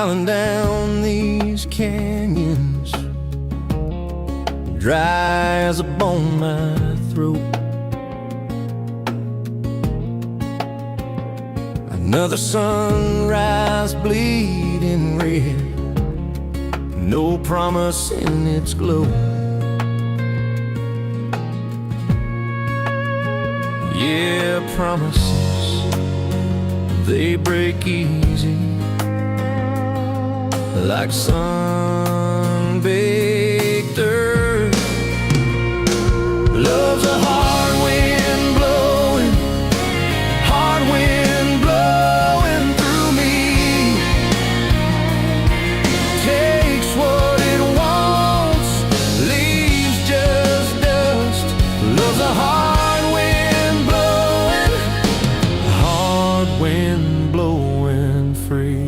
traveling down these canyons, dry as a bone my throat. Another sunrise bleeding red, no promise in its glow. Yeah, promises, they break easy, like sun-baked earth. Love's a hard wind blowing, hard wind blowing through me. Takes what it wants, leaves just dust. Love's a hard wind blowing, hard wind blowing free.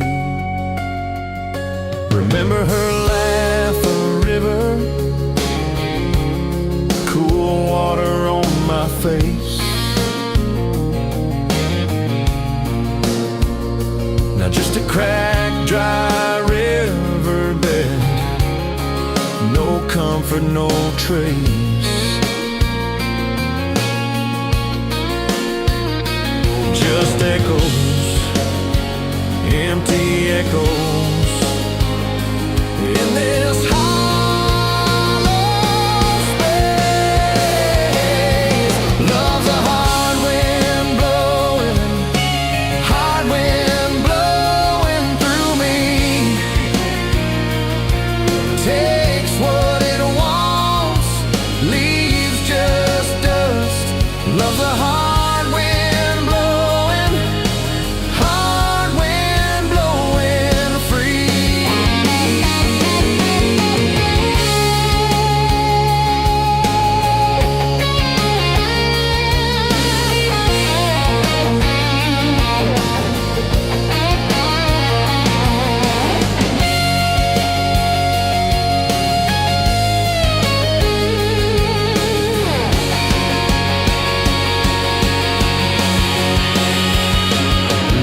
Remember her laugh, a river, cool water on my face. Now just a cracked, dry riverbed, no comfort, no trace. Just echoes, empty echoes in this hollow space. Love's a hard wind blowing, hard wind blowing through me. Takes what it wants, leaves just dust. Love's a hard wind blowing, hard wind blowing free.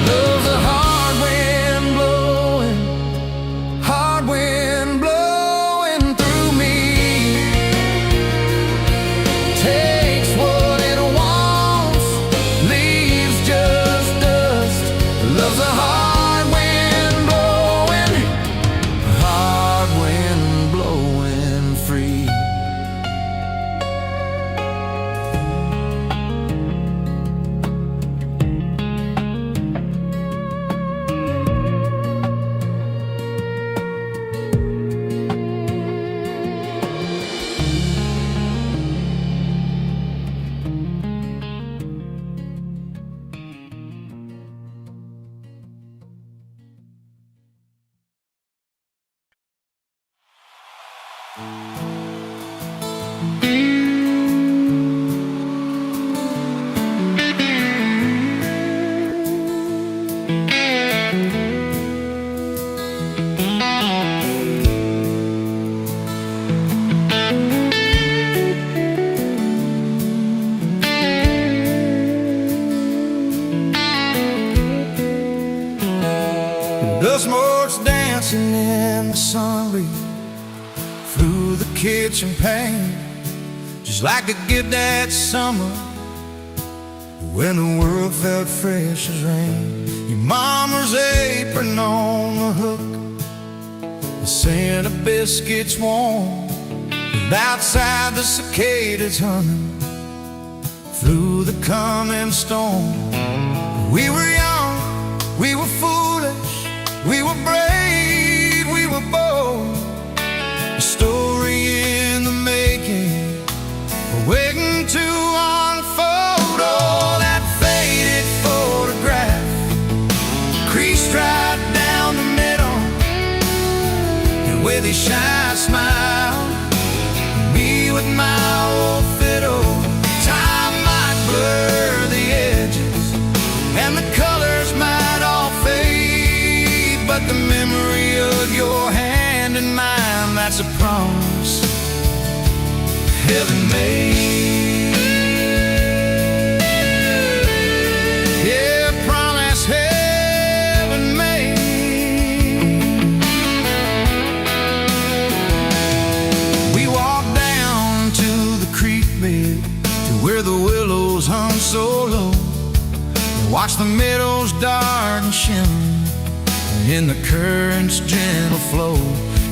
Love's a hard wind blowing, hard wind blowing through me. Takes what it wants, leaves just dust. Love's a hard wind blowing free. The smoke's dancing in the sunlight through the kitchen pane, just like a gift that summer when the world felt fresh as rain. Your mama's apron on the hook, the scent of biscuits warm, and outside the cicadas humming through the coming storm. We were young, we were foolish, we were brave, we were bold. A story in the making, waiting to unfold. Oh, that faded photograph, creased right down the middle, and with a shy smile, me with my old fiddle. Time might blur the edges, and the colors might all fade, but the memory of your hand in mine, that's a promise heaven made. Yeah, promise heaven made. Watch the meadows dart and shimmer in the current's gentle flow.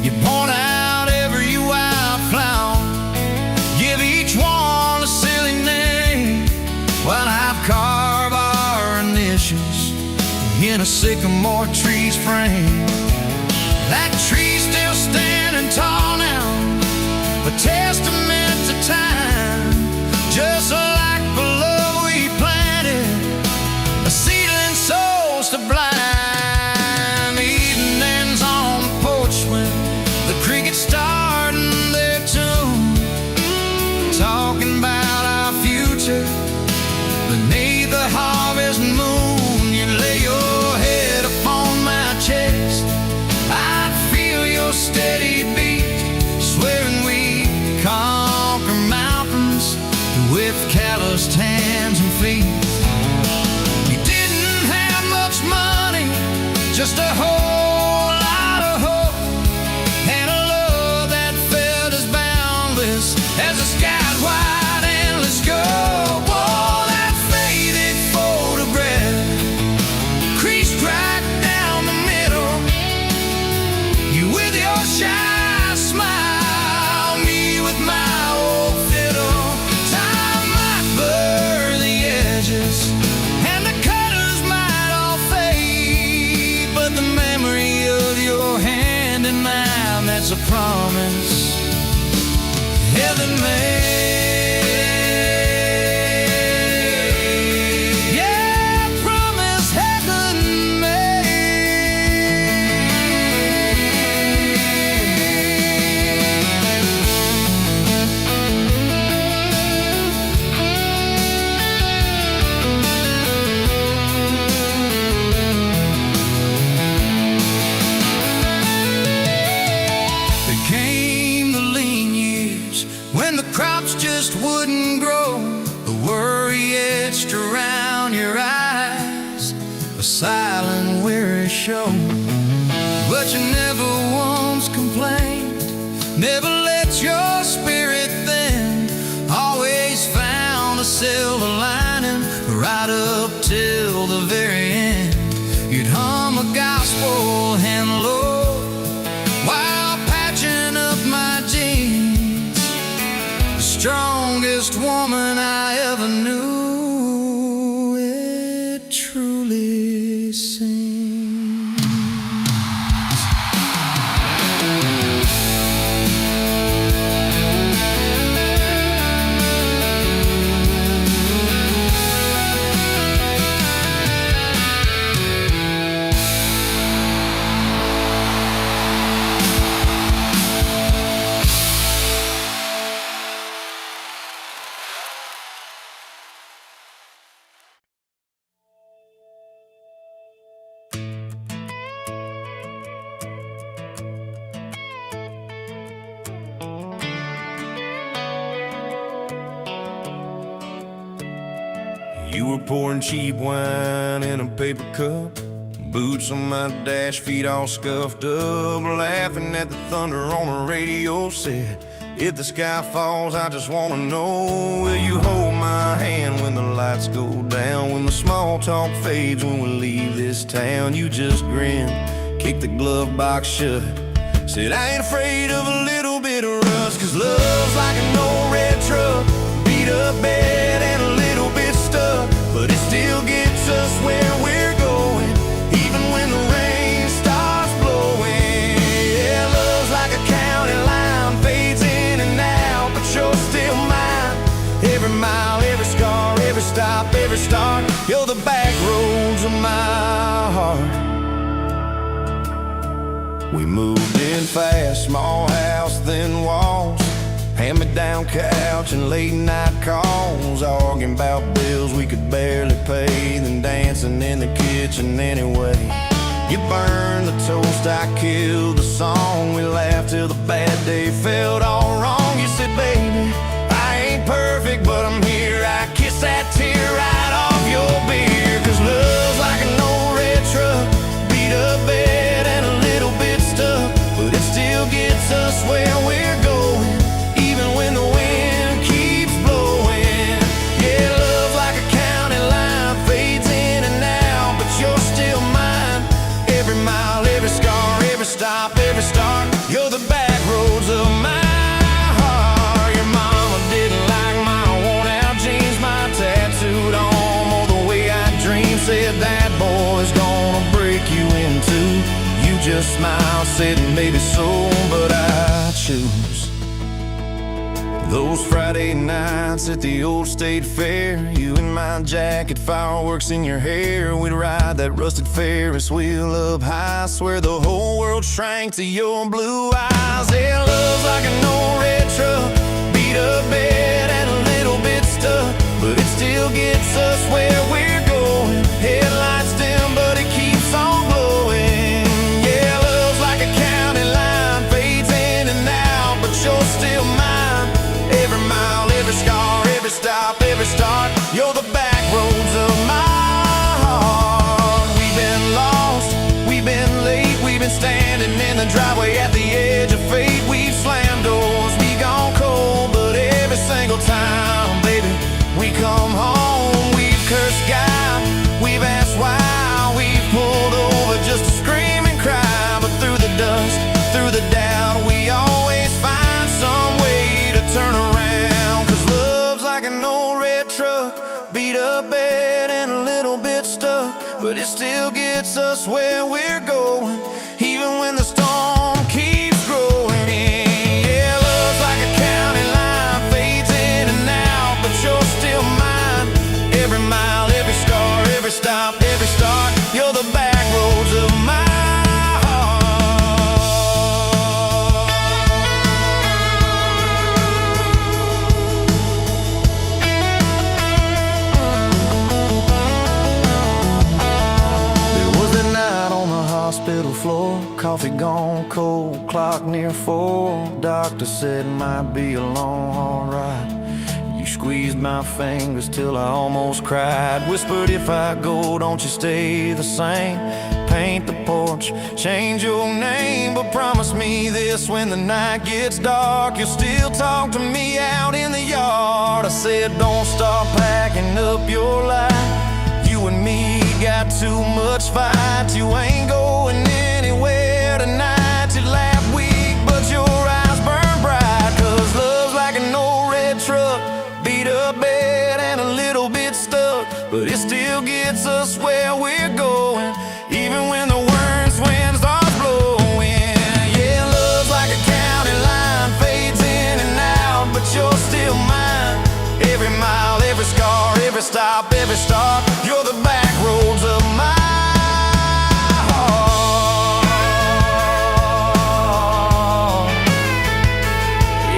You point out every wildflower, give each one a silly name, while I've carved our initials in a sycamore tree's frame. That tree's still standing tall now, a testament to time, just like the love we planted, a seedling soul sublime. Evenings on the porch when the crickets starting their tune, talking about our future beneath the harvest moon. You lay your head upon my chest, I'd feel your steady beat, swearing we conquer mountains with calloused hands and feet. We didn't have much money, just a whole lot of hope, and a love that felt as boundless as the sky's wide endless scope. Oh, that faded photograph creased right down the middle, you with your shy smile, me with my old fiddle. Time might blur the edges and the colors might all fade, but the memory of your hand in mine, that's a promise heaven made. Yeah, promise heaven Came the lean years when the crops just wouldn't grow, the worry etched around your eyes, a silent weary show. But you never once complained, never let your spirit thin, always found a silver lining right up till the very end. You'd hum a gospel and Lord while patching up my jeans, the strongest woman I ever knew, it truly seems. You were pouring cheap wine in a paper cup, boots on my dash, feet all scuffed up, laughing at the thunder on the radio set. If the sky falls, I just wanna know, will you hold my hand when the lights go down, when the small talk fades, when we leave this town? You just grinned, kicked the glove box shut, said I ain't afraid of a little bit of rust, 'cause love's like an old red truck, beat up bed and a little bit stuck, but it still gets us where we're going, even when the rain starts blowing. Yeah, love's like a county line, fades in and out, but you're still mine. Every mile, every scar, every stop, every start, you're the back roads of my heart. We moved in fast, small house, thin walls, hand-me-down couch and late-night calls, arguing about bills we could barely pay, then dancing in the kitchen anyway. You burned the toast, I killed the song, we laughed till the bad day felt all wrong. You said, baby, I ain't perfect, but I'm here. I kiss that tear right off your beer, 'cause love's like an old red truck, beat up bed and a little bit stuck, but it still gets us where we're going, even when the wind keeps blowing. Yeah, love like a county line, fades in and a smile, said maybe so, but I choose those Friday nights at the old state fair. You in my jacket, fireworks in your hair. We'd ride that rusted Ferris wheel up high. Swear the whole world shrank to your blue eyes. Yeah, love's like an old red truck, beat up bed and a little bit stuck, but it still gets us where we're going. Headlights dim, but it keeps on glowing. Yeah, love's like a county line, fades in and out, but you're still mine. Every mile, every scar, every stop, every start, you're the back roads of my heart. We've been lost, we've been late, we've been standing in the driveway at the edge of fate. We've slammed doors, we gone cold, but every single time, baby, we come home. We've cursed God, we've asked why, we've pulled over just to scream and cry. But through the dust, through the doubt, we always find some way to turn around. Cause love's like an old red truck, beat up bed and a little bit stuck, but it still gets us where we're going, even when the storm keeps growing. Yeah, love's like a county line, fades in and out, but you're still mine. Every mile, every scar, every stop, every start, you're the back roads of my heart. Hospital floor, coffee gone cold, clock near 4. Doctor said might be a long haul ride. You squeezed my fingers till I almost cried. Whispered, if I go, don't you stay the same. Paint the porch, change your name, but promise me this: when the night gets dark, you'll still talk to me out in the yard. I said, don't stop packing up your life. You and me got too much fight. You ain't going anywhere tonight. You laugh weak, but your eyes burn bright. Cause love's like an old red truck, beat up bed and a little bit stuck, but it still gets us where we're going, even when the worst wind starts blowing. Yeah, love's like a county line, fades in and out, but you're still mine. Every mile, every scar, every stop, every start, you're the back roads of my heart.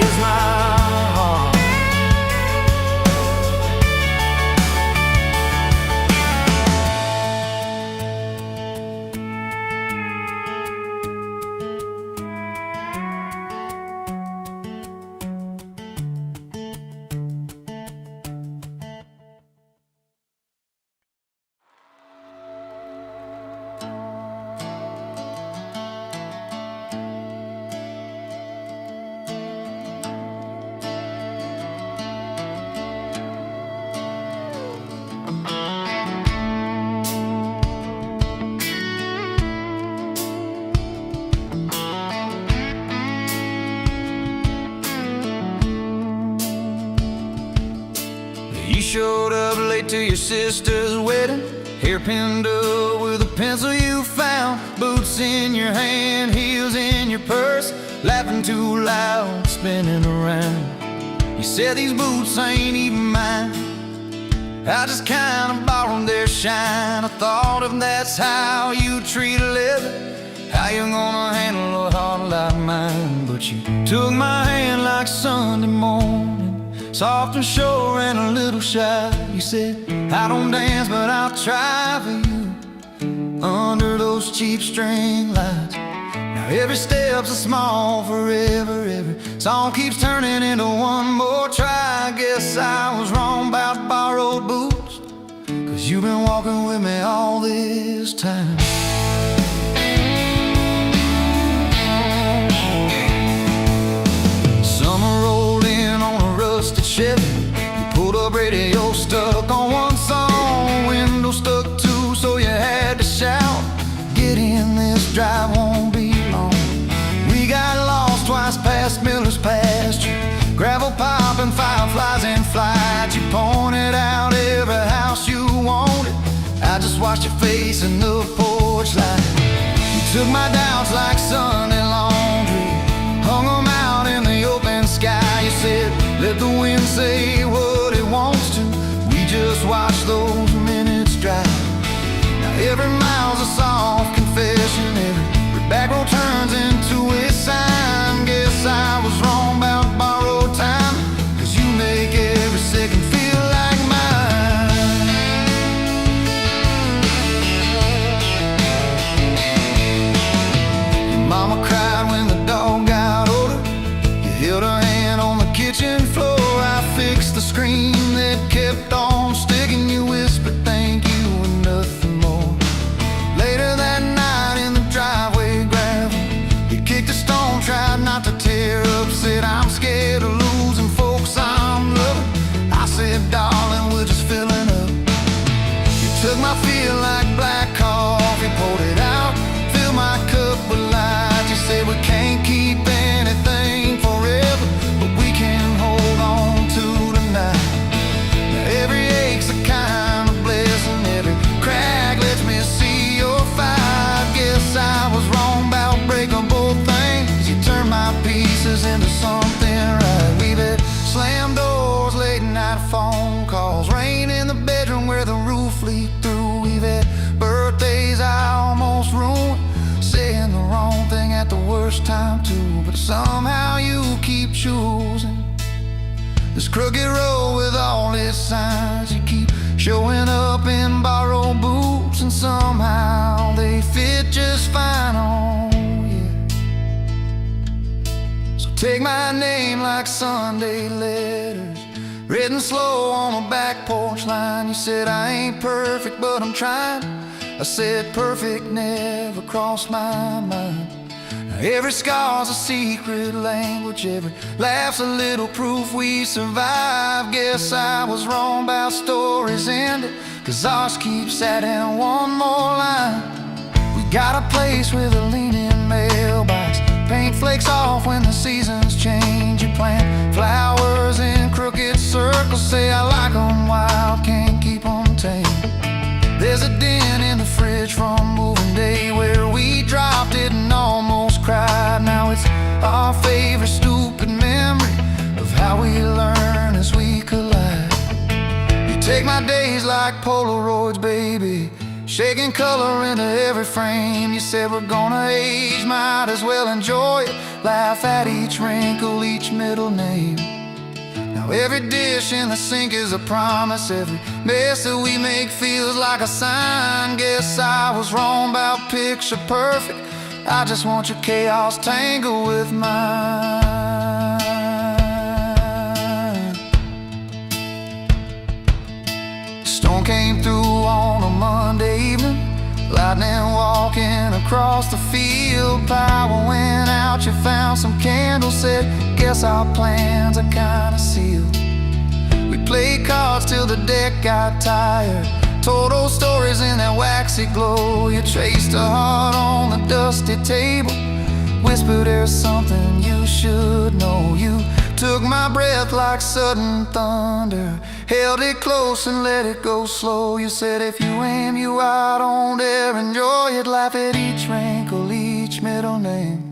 Is my heart. You showed up late to your sister's wedding, hair pinned up with a pencil you found, boots in your hand, heels in your purse, laughing too loud, spinning around. You said these boots ain't even mine, I just kinda borrowed their shine. I thought if that's how you treat a living, how you gonna handle a heart like mine? But you took my hand like Sunday morning, soft and sure and a little shy. You said, I don't dance, but I'll try for you, under those cheap string lights. Now every step's a small forever, every song keeps turning into one more try. I guess I was wrong about borrowed boots, cause you've been walking with me all this time. Summer rolled in on a rusted Chevy. You pulled up, radio stuck on one song, window stuck too, so you had to shout, get in, this drive won't be long. We got lost twice past Miller's pasture, gravel popping, fireflies in flight. You pointed out every house you wanted, I just watched your face in the porch. took my doubts like Sunday laundry, hung them out in the open sky. You said, let the wind say what it wants to, we just watch those minutes drive. Now every mile's a soft confession, every back road turns into a sign. Guess I was wrong about borrowed time, 'cause you make every second feel like mine. Your mama cried when the dog got older, you held her hand on the kitchen floor. I fixed the screen that kept on sticking, you whispered thank you and nothing more. Later that night in the driveway gravel, you kicked a stone, tried not to tear up, said I'm scared of losing folks I'm loving. I said, darling, we're just filling up. You took my feel like black coffee, poured it out, filled my cup with light. You said we can't keep anything forever, but we can hold on to tonight. Now every ache's a kind of blessing, every crack lets me see your fight. Guess I was wrong about breaking both things, you turned my pieces into something right. We've had slam doors, late night phone calls, rain in the bedroom where the roof leaked through. We've had birthdays I almost ruined, saying the wrong thing at the worst time too. But somehow you keep choosing this crooked road with all its signs. You keep showing up in borrowed boots, and somehow they fit just fine on you. So take my name like Sunday letters, written slow on a back porch line. You said I ain't perfect, but I'm trying. I said perfect never crossed my mind. Now every scar's a secret language, every laugh's a little proof we survived. Guess I was wrong about stories ended, 'cause ours keeps adding one more line. We got a place with a leaning mailbox, paint flakes off when the seasons change. You plant flowers in crooked circles, say I like 'em wild, can't keep 'em tame. There's a dent in the fridge from moving day where we dropped it and almost cried. Now it's our favorite stupid memory of how we learn as we collide. You take my days like Polaroids, baby, shaking color into every frame. You said we're gonna age, might as well enjoy it, laugh at each wrinkle, each middle name. Now every dish in the sink is a promise, every mess that we make feels like a sign. Guess I was wrong about picture perfect, I just want your chaos tangled with mine. Storm came through on a Monday evening, lightning walking across the field. Power went out, you found some candles, said guess our plans are kinda sealed. We played cards till the deck got tired, told old stories in that waxy glow. You traced a heart on the dusty table, whispered there's something you should know. You took my breath like sudden thunder, held it close and let it go slow. You said if you aim, you out, don't dare enjoy it, laugh at each wrinkle, each middle name.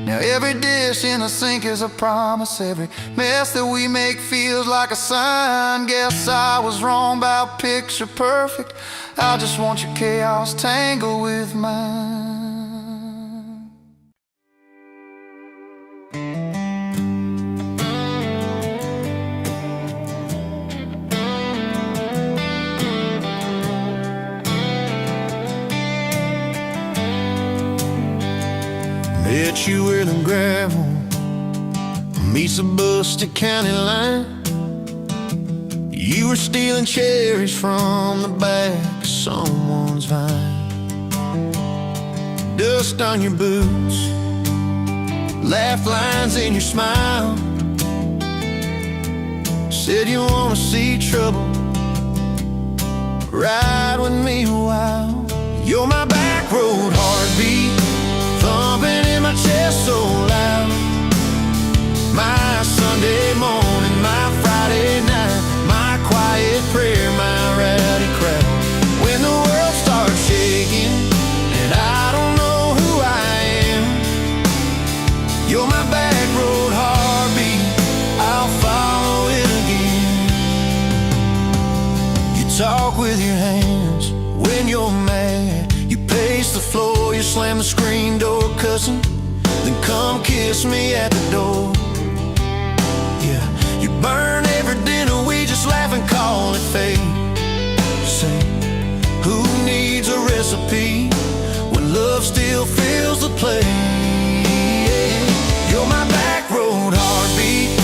Now every dish in the sink is a promise, every mess that we make feels like a sign. Guess I was wrong about picture perfect, I just want your chaos tangled with mine. Met you where the gravel meets the Buster County line. You were stealing cherries from the back of someone's vine. Dust on your boots, laugh lines in your smile. Said you wanna see trouble, ride with me a while. You're my back road heartbeat, thumping in my chest so loud. My Sunday morning, my Friday night, my quiet prayer, my rowdy crowd. When the world starts shaking and I don't know You're my back road heartbeat, I'll follow it again. You talk with your hands when you're mad. You pace the floor, you slam the screen door cussing, then come kiss me at the door. Yeah, you burn every dinner, we just laugh and call it fate. Say, who needs a recipe when love still fills the plate? You're my back road heartbeat,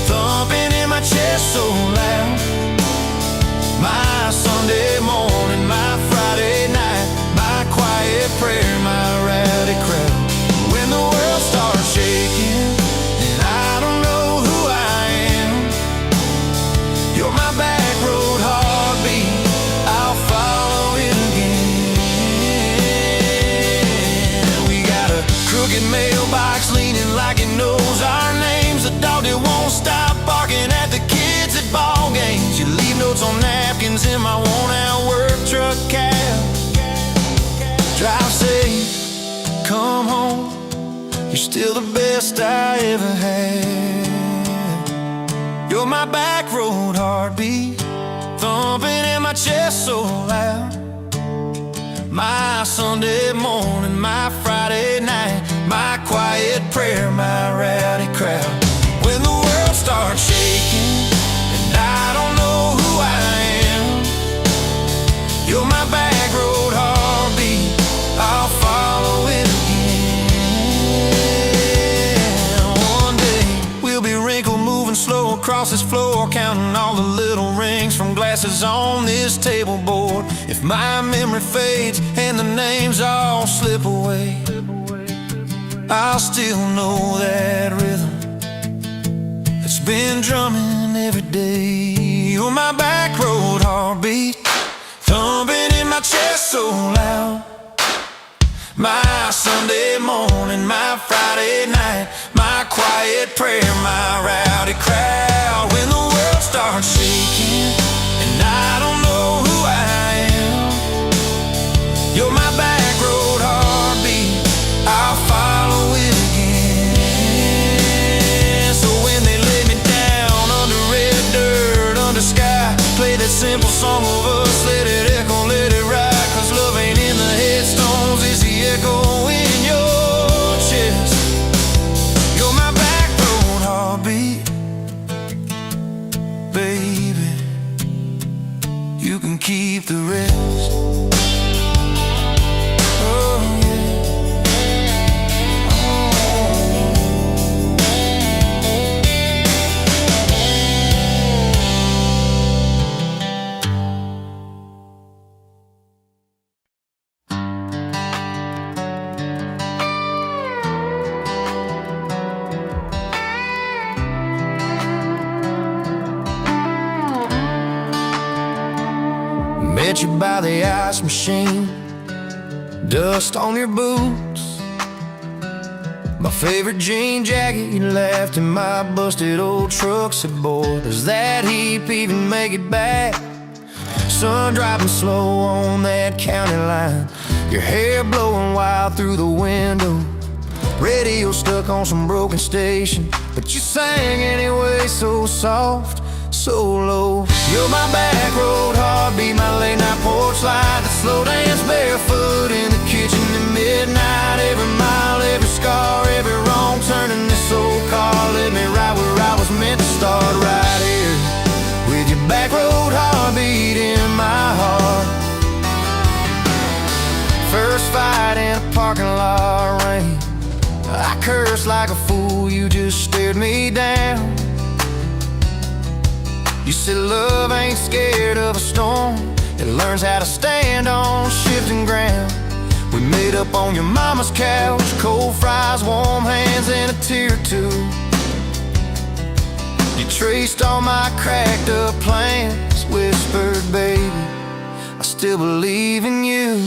thumping in my chest so loud. My Sunday morning, my Friday night, my quiet prayer, my rowdy crowd. When the world starts shaking and I don't know who I am, you're my back road heartbeat, I'll follow it again. We got a crooked mailbox leaning like it knows our names, a dog that won't stop barking at the kids at ball games. You leave notes on napkins in my worn-out work truck cab. Drive safe, come home, you're still the best I ever had. You're my back road heartbeat, thumping in my chest so loud. My Sunday morning, my Friday night, my quiet prayer, my rowdy crowd. When the world starts shaking and I don't know who I am, you're my back road heartbeat, I'll follow it again. One day we'll be wrinkled, moving slow across this floor, counting all the little rings from glasses on this table board. If my memory fades and the names all slip away, I'll still know that rhythm that's been drumming every day. You're my back road heartbeat, thumping in my chest so loud. My Sunday morning, my Friday night, my quiet prayer, my rowdy crowd. When the world starts shaking and I don't know who I am, you're my back road heartbeat, I'll follow it again. So when they lay me down under red dirt, under sky, play that simple song of us, let it echo, let it ride. Cause love ain't in the headstones, it's the echo in your chest. You're my back road heartbeat, baby, you can keep the rest. Oh yeah. Met you by the ice machine, dust on your boots, my favorite jean jacket you left in my busted old truck. Said, boy, does that heap even make it back? Sun driving slow on that county line, your hair blowing wild through the window, radio stuck on some broken station, but you sang anyway, so soft, so low. You're my back road heartbeat, my late night porch light, the slow dance barefoot in the kitchen at midnight. Every mile, every scar, every wrong turn in this old car led me right where I was meant to start, right here with your back road heartbeat in my heart. First fight in a parking lot rain, I cursed like a fool, you just stared me down. You said love ain't scared of a storm, it learns how to stand on shifting ground. We made up on your mama's couch, cold fries, warm hands, and a tear or two. You traced all my cracked up plans, whispered, baby, I still believe in you.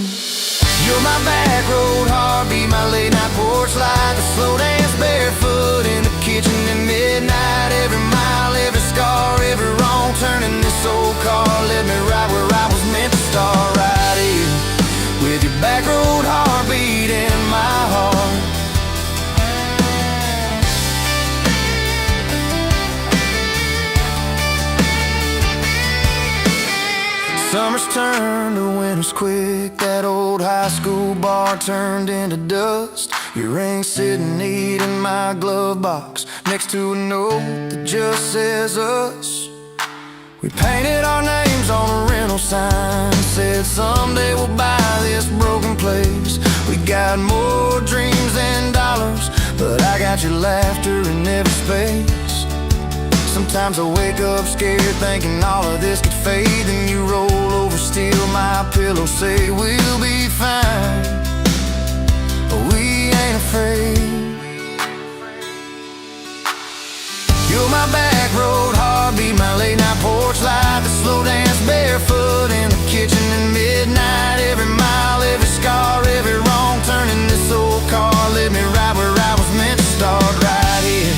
You're my back road heartbeat, my late night porch light, the slow dance barefoot in the kitchen at midnight. Every mile, every scar, every wrong turn in this old car led me right where I was meant to start, right here with your back road heartbeat in my heart. Summers turned to winters quick. That old high school bar turned into dust. Your ring sitting neat in my glove box, next to a note that just says us. We painted our names on a rental sign, said someday we'll buy this broken place. We got more dreams than dollars, but I got your laughter in every space. Sometimes I wake up scared, thinking all of this could fade. Then you roll over, steal my pillow, say we'll be fine, but we ain't afraid. You're my back road heartbeat, my late night porch light, the slow dance barefoot in the kitchen at midnight. Every mile, every scar, every wrong turn in this old car led me right where I was meant to start, right here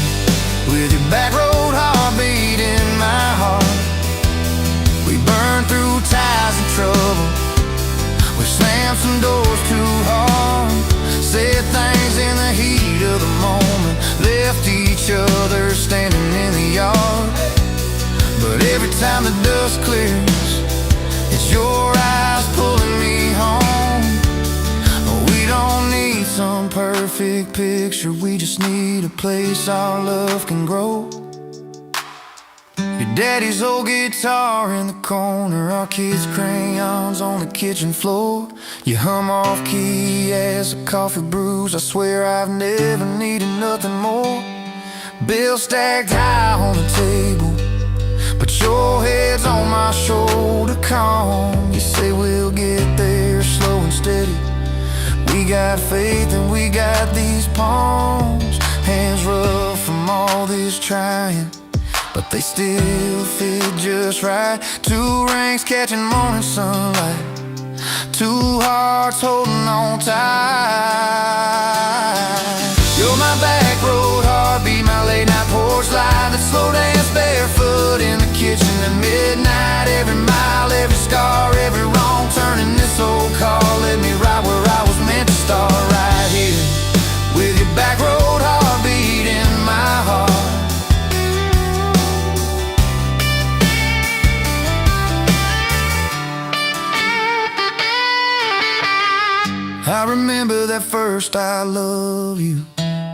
with your back road heartbeat in my heart. We burned through ties and trouble, we slammed some doors too hard, said things in the heat of the moment, left each other standing in the yard. But every time the dust clears, it's your eyes pulling me home. We don't need some perfect picture, we just need a place our love can grow. Your daddy's old guitar in the corner, our kids' crayons on the kitchen floor. You hum off key as the coffee brews, I swear I've never needed nothing more. Bills stacked high on the table, but your head's on my shoulder, calm. You say we'll get there slow and steady. We got faith and we got these palms, hands rough from all this trying, but they still fit just right. Two rings catching morning sunlight, two hearts holding on tight. You're my back road heartbeat, my late night porch light, that slow dance barefoot in the kitchen at midnight. Every mile, every scar, every wrong turn in this old car led me right where I was meant to start, right here with your back road heartbeat in my heart. I remember that first I love you,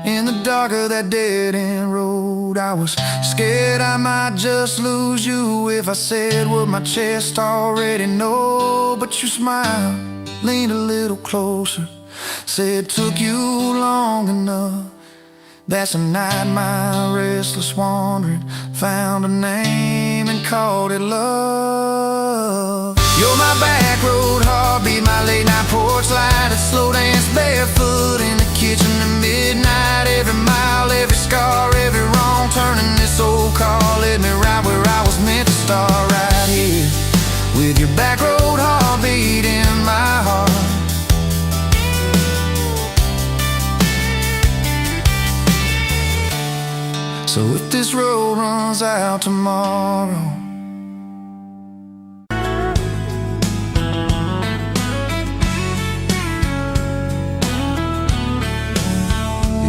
in the dark of that dead-end road. I was scared I might just lose you if I said what my chest already know. But you smiled, leaned a little closer, said took you long enough. That's a night my restless wandering found a name and called it love. You're my back road heartbeat, my late night porch light, a slow dance barefoot in the kitchen at midnight. Every mile, every scar, every wrong turn in this old car led me right where I was meant to start, right here with your back road heartbeat in my heart. So if this road runs out tomorrow,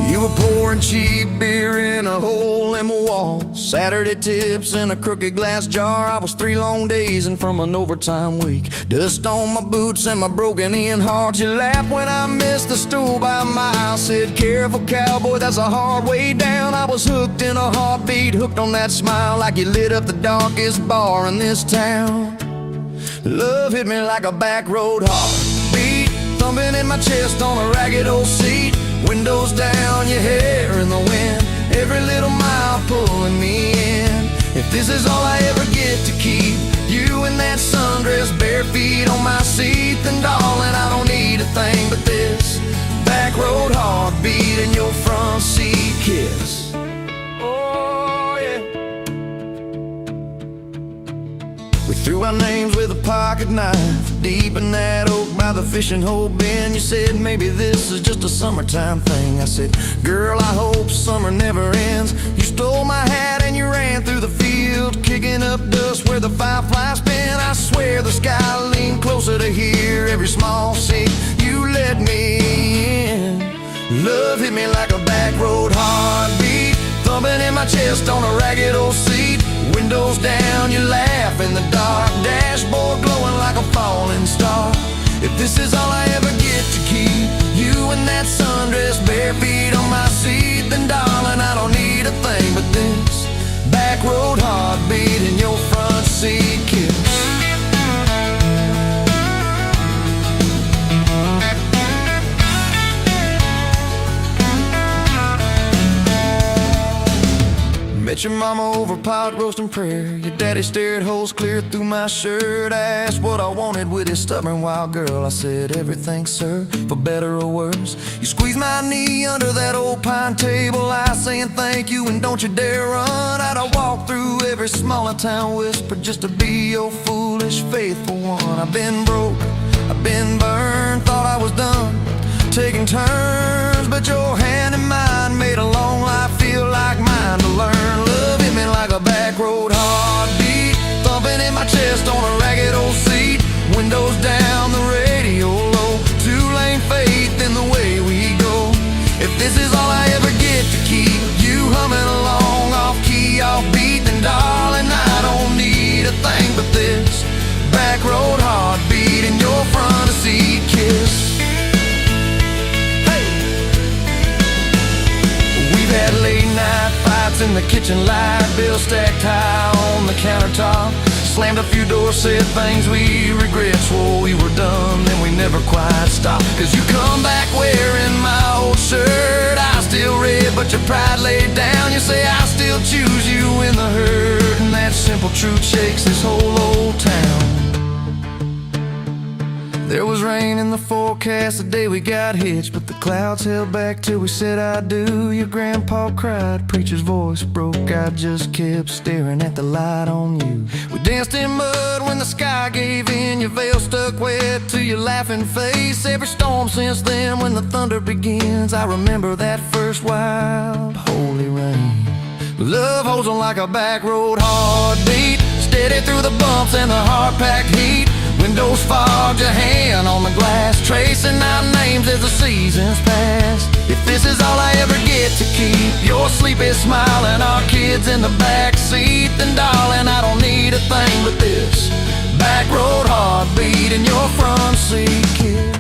you were pouring cheap beer in a hole in my wall, Saturday tips in a crooked glass jar. I was 3 long days and from an overtime week, dust on my boots and my broken-in heart. You laughed when I missed the stool by a mile, said careful cowboy, that's a hard way down. I was hooked in a heartbeat, hooked on that smile, like you lit up the darkest bar in this town. Love hit me like a back road heartbeat, thumping in my chest on a ragged old seat. Windows down, your hair in the wind, every little mile pulling me in. If this is all I ever get to keep, you in that sundress, bare feet on my seat, then darling, I don't need a thing but this back road heartbeat and your front seat kiss. Oh yeah. We threw our names with a pocket knife deep in that oak by the fishing hole bin. You said maybe this is just a summertime thing. I said, girl, I hope summer never ends. You stole my hat and you ran through the field, kicking up dust where the fireflies spin. I swear the sky leaned closer to hear every small sea you let me in. Love hit me like a back road heartbeat, thumping in my chest on a ragged old seat. Windows down, you laugh in the dark, dashboard glowing like a falling star. If this is all I ever get to keep, you in that sundress, bare feet on my seat, then darling, I don't need a thing but this back road heartbeat in your front seat kiss. Met your mama over pot roast and prayer. Your daddy stared holes clear through my shirt. Asked what I wanted with his stubborn wild girl. I said everything, sir, for better or worse. You squeezed my knee under that old pine table, I saying thank you and don't you dare run. I'd walk through every smaller town whisper just to be your foolish faithful one. I've been broke, I've been burned, thought I was done taking turns, but your hand in mine made a long life feel like mine to learn. Love hit me like a back road heartbeat, thumping in my chest on a ragged old seat. Windows down, the radio low, two-lane faith in the way we go. If this is all I ever get to keep, you humming along off key, off beat, then darling, I don't need a thing but this back road heartbeat in your front seat kiss. Had late night fights in the kitchen, light bill stacked high on the countertop. Slammed a few doors, said things we regret, swore we were done, then we never quite stopped. Cause you come back wearing my old shirt, I still red but your pride laid down. You say I still choose you in the hurt, and that simple truth shakes this whole old town. There was rain in the forecast the day we got hitched, but the clouds held back till we said I do. Your grandpa cried, preacher's voice broke, I just kept staring at the light on you. We danced in mud when the sky gave in, your veil stuck wet to your laughing face. Every storm since then when the thunder begins, I remember that first wild holy rain. Love holds on like a back road heartbeat, steady through the bumps and the hard-packed heat. Windows fogged, your hand on the glass, tracing out names as the seasons pass. If this is all I ever get to keep, your sleepy smile and our kids in the back seat, then darling, I don't need a thing but this back road heartbeat in your front seat kiss.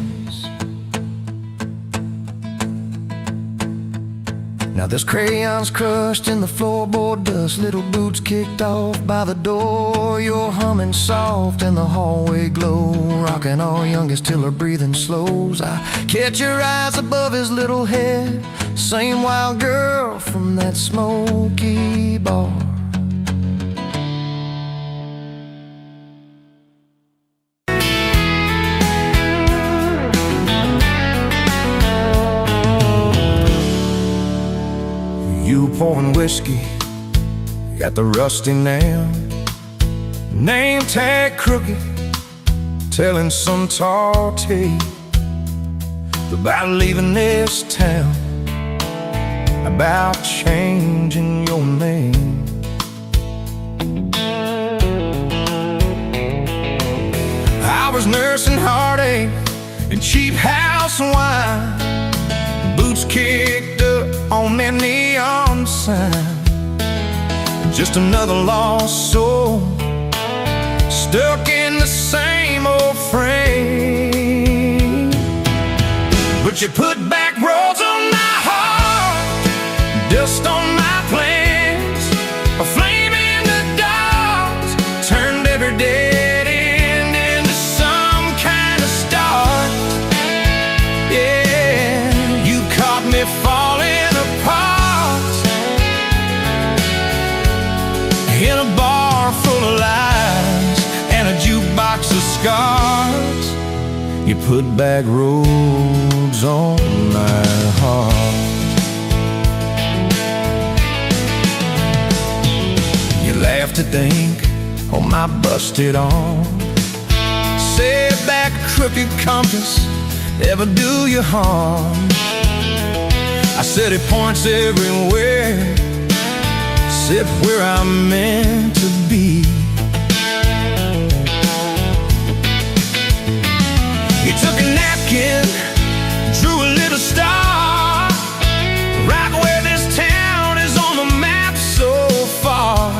Now there's crayons crushed in the floorboard dust, little boots kicked off by the door. You're humming soft in the hallway glow, rocking our youngest till her breathing slows. I catch your eyes above his little head, same wild girl from that smoky bar. You pouring whiskey at the rusty nail, name tag crooked, telling some tall tale about leaving this town, about changing your name. I was nursing heartache and cheap house wine, boots kicked up on that neon sign. Just another lost soul, stuck in the same old frame. But you put back roads on my heart, dust on my plans, a flame in the dark, turned every dead end into some kind of start. Yeah, you caught me falling apart in a bar full of lies and a jukebox of scars. You put back roads on my heart. You laughed to think on my busted arm, said back a crooked compass ever do you harm. I said it points everywhere, except where I'm meant to be. You took a napkin, drew a little star, right where this town is on the map so far.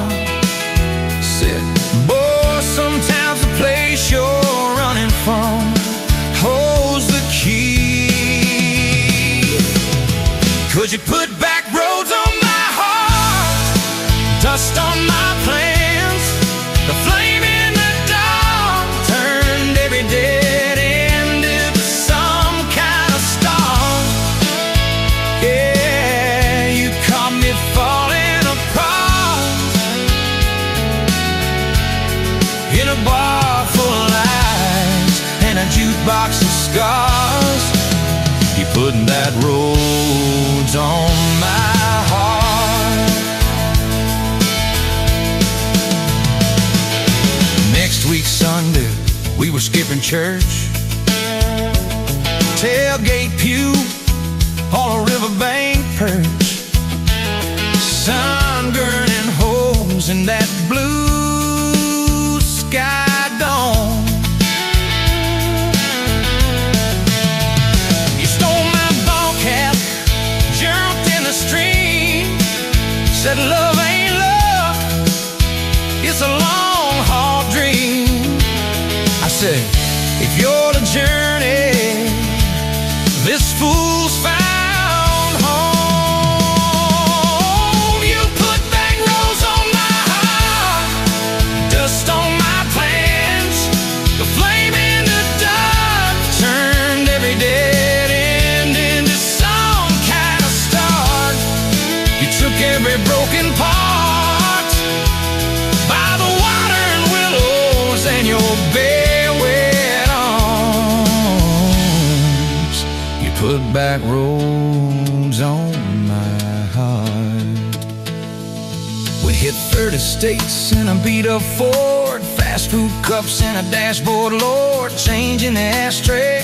Said, boy, sometimes the place you're running in church. Tailgate pew on a riverbank perch. Sun-burning homes in that blue sky dawn. You stole my ball cap, jumped in the stream, said love ain't love, it's a long haul dream. I said, if you're the journey, this fool's found home. You put back roads on my heart, dust on my plans. The flame in the dark turned every dead end into some kind of start. You took every broken part by the water and willows and your bare wet arms. You put back roads on my heart. We hit 30 states in a beat-up Ford, fast food cups in a dashboard, Lord, change in the ashtray,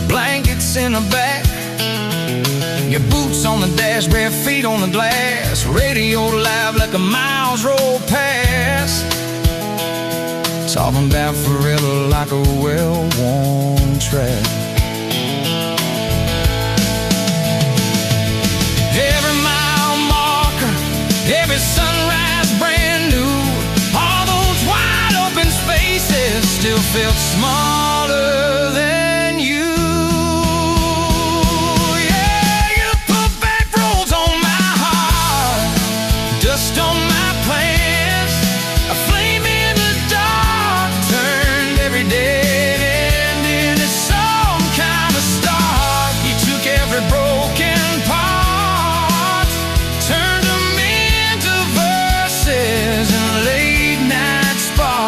blankets in the back, your boots on the dash, bare feet on the glass, radio live like a miles roll past, talking about forever like a well-worn track. Every mile marker, every sunrise brand new, all those wide open spaces still felt smaller than you. Yeah, you put back roads on my heart, dust on my plans, a flame in the dark turned every dead end into some kind of start. You took every broken part, turned them into verses and late night sparks.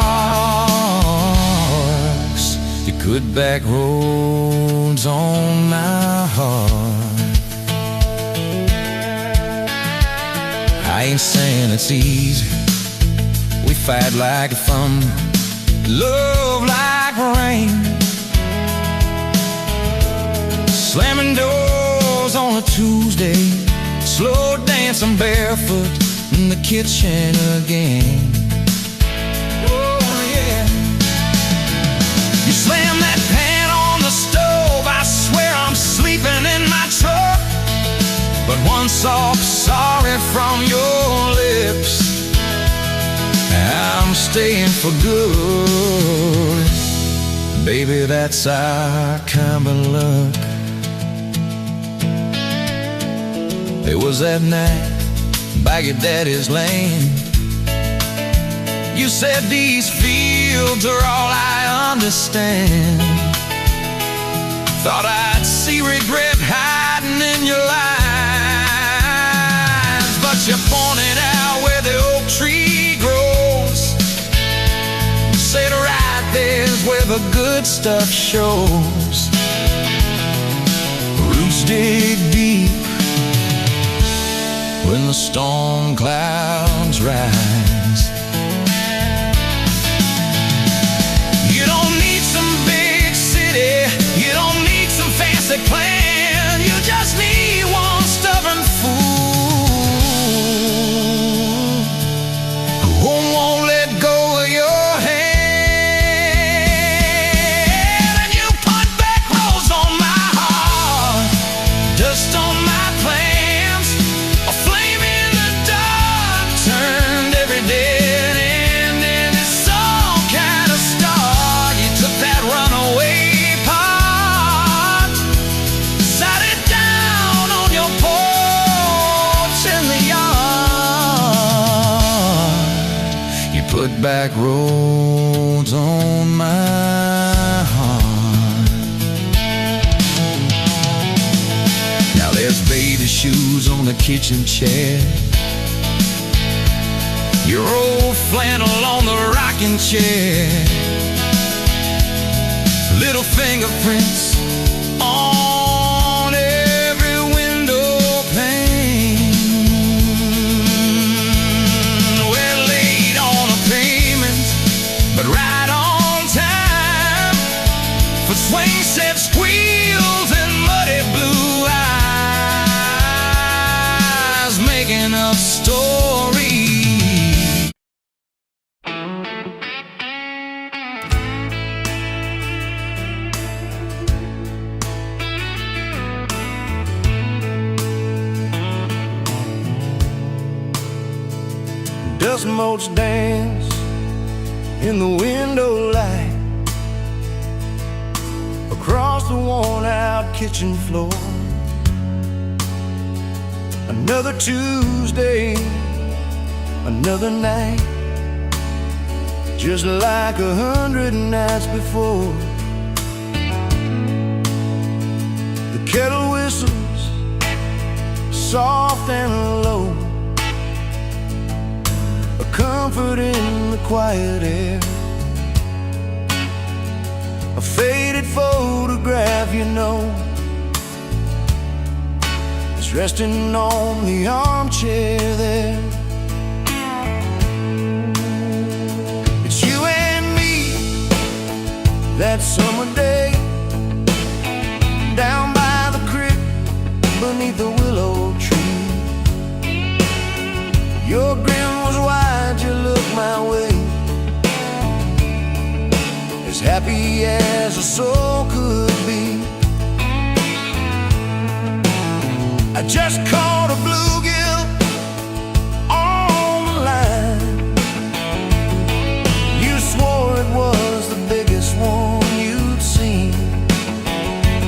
You put back roads on my heart. I ain't saying it's easy. We fight like a thunder, love like rain, slamming doors on a Tuesday, slow dancing barefoot in the kitchen again. Oh yeah. You slam that pan on the stove, I swear I'm sleeping in my truck. But one soft sorry from your lips, I'm staying for good. Baby, that's our kind of luck. It was that night by your daddy's land. You said these fields are all I understand. Thought I'd see regret hiding in your eyes, but you pointed out where the oak tree grows. Said right there's where the good stuff shows. Roots dig deep when the storm clouds rise. You don't need some big city, you don't need some fancy plan, you just need one stubborn fool who won't let go of your hand. And you put back roads on my heart, dust on my plans, a flame in the dark turned every dead end into some kind of start. You took that runaway part, sat it down on your porch in the yard. You put back roads on my heart. Now there's baby shoes on the kitchen chair, your old flannel on the rocking chair, little fingerprints on every window pane. We're late on a payment, but right on time. story. Dust motes dance in the window light across the worn-out kitchen floor. Another Tuesday, another night, just like 100 nights before. The kettle whistles soft and low, a comfort in the quiet air. A faded photograph, you know, is resting on the armchair there. It's you and me that summer day, down by the creek beneath the willow tree. Your grin was wide, you looked my way, as happy as a soul could be. I just caught a bluegill on the line. You swore it was the biggest one you'd seen.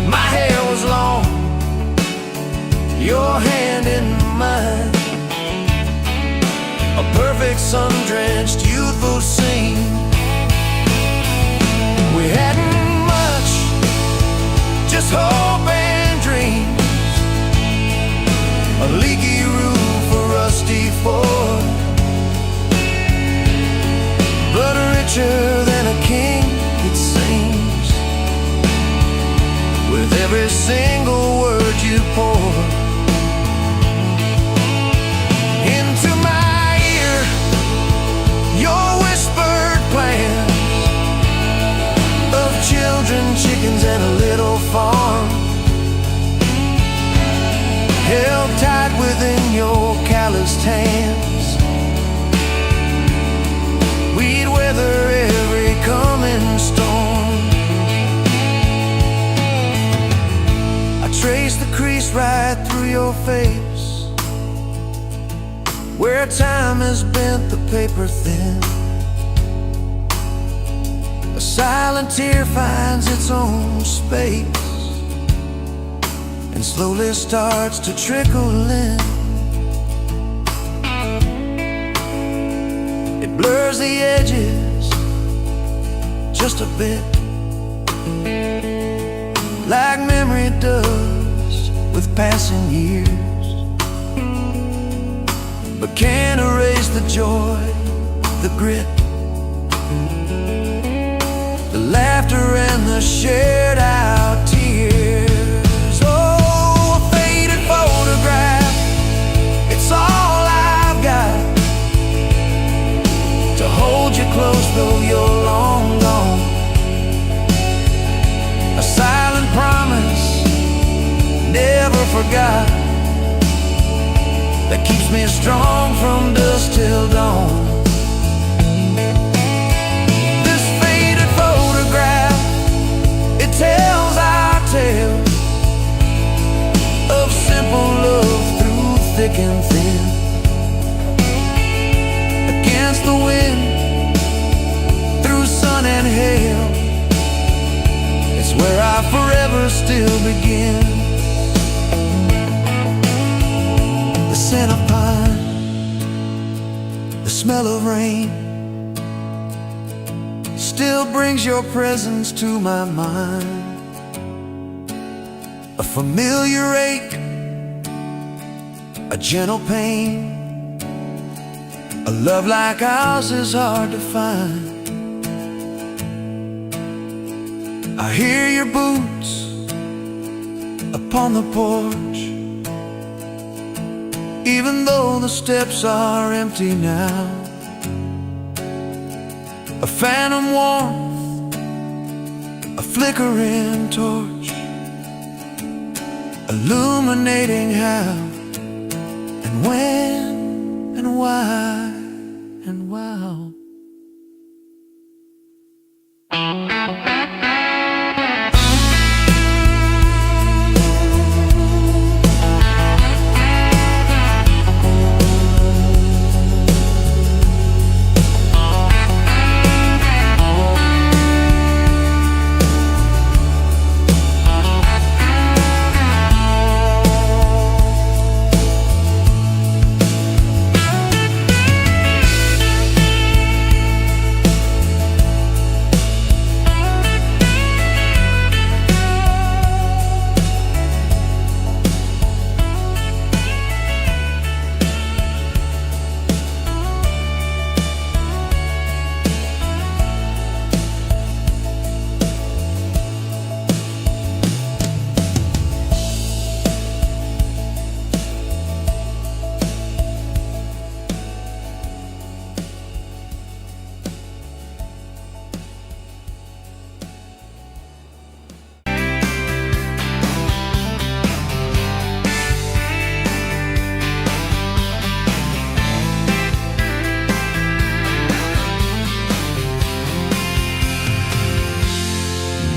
My hair was long, your hand in mine, a perfect sun-drenched youthful scene. We hadn't much, just hope and dreams, a leaky roof, a rusty Ford, but richer than a king, it seems, with every single word you poured into my ear. Your whispered plans of children, chickens, and a little farm, held tight within your calloused hands. We'd weather every coming storm. I traced the crease right through your face, where time has bent the paper thin. A silent tear finds its own space and slowly starts to trickle in. It blurs the edges just a bit, like memory does with passing years, but can't erase the joy, the grit, the laughter and the shared out tears. Oh, a faded photograph, it's all I've got to hold you close though you're long gone. A silent promise, never forgot, that keeps me strong from dusk till dawn. Tells our tale of simple love through thick and thin. Against the wind, through sun and hail, it's where our forever still begins. The scent of pine, the smell of rain, still brings your presence to my mind. A familiar ache, a gentle pain, a love like ours is hard to find. I hear your boots upon the porch, even though the steps are empty now. A phantom warmth, a flickering torch, illuminating how and when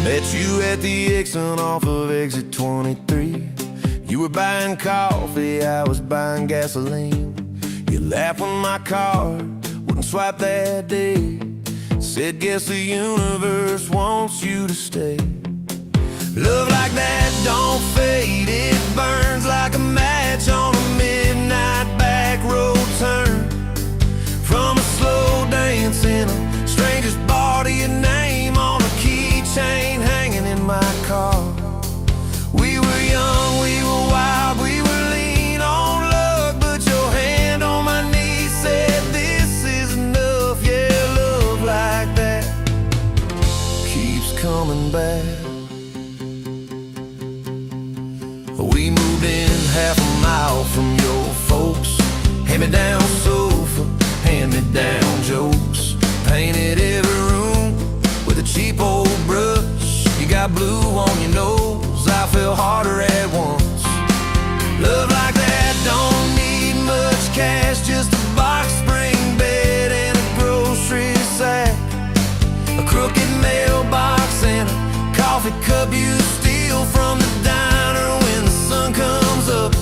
Met you at the exit off of exit 23. You were buying coffee, I was buying gasoline. You laughed when my card wouldn't swipe that day. Said, guess the universe wants you to stay. Love like that don't fade, it burns like a match on a midnight back road turn. From a slow dance in a stranger's bar to your name on a keychain hanging in my car. We were young, we were wild, we were lean on luck, but your hand on my knee said this is enough. Yeah, love like that keeps coming back. We moved in half a mile from your folks. Hand-me-down sofa, hand-me-down jokes. Painted every room with a cheap old brush. You got blue on your nose, I fell harder at once. Love like that don't need much cash, just a box spring bed and a grocery sack, a crooked mailbox and a coffee cup you steal from the diner when the sun comes up.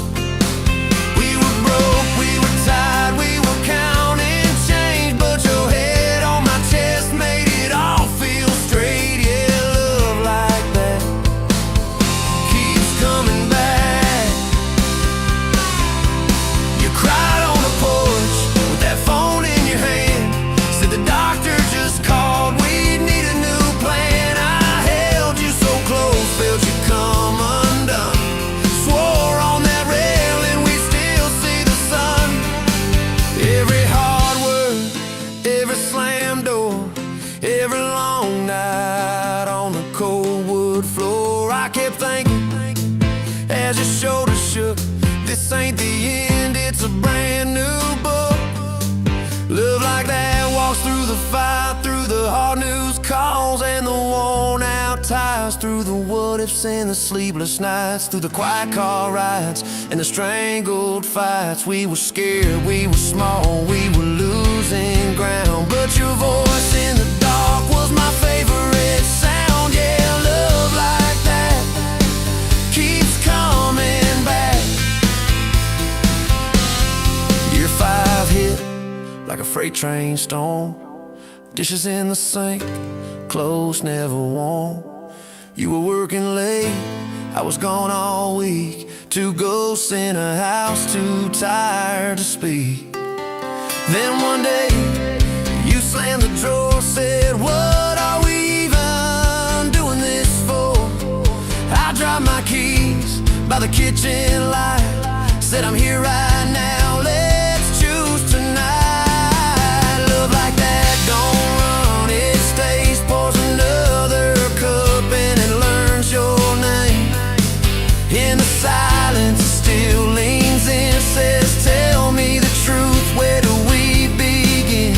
We were broke, we were tired, we were counting change, but your head on my chest made it all feel straight. Yeah, love like that keeps coming back. You cried on the porch with that phone in your hand. Said the doctor just called, we need a new plan. I held you so close, felt you come undone. Swore on that railing we still see the sun. Every hard word, every slam door, every long night on the cold wood floor. I kept thinking as your shoulders shook, this ain't the end, it's a brand new book. Love like that walks through the fight, through the hard news calls and the worn out tires, through the what ifs and the sleepless nights, through the quiet car rides and the strangled fights. We were scared, we were small, we were losing ground, but your voice in the dark was my favorite sound. Yeah, love like that keeps coming back. Year 5 hit like a freight train storm. Dishes in the sink, clothes never warm. You were working late, I was gone all week. 2 ghosts in a house, too tired to speak. Then one day, you slammed the drawer, said, what are we even doing this for? I dropped my keys by the kitchen light, said I'm here right now, let's choose tonight. Love like that don't run, it stays, pours another cup and it learns your name. In the silence it still leans in, says tell me the truth, where do we begin?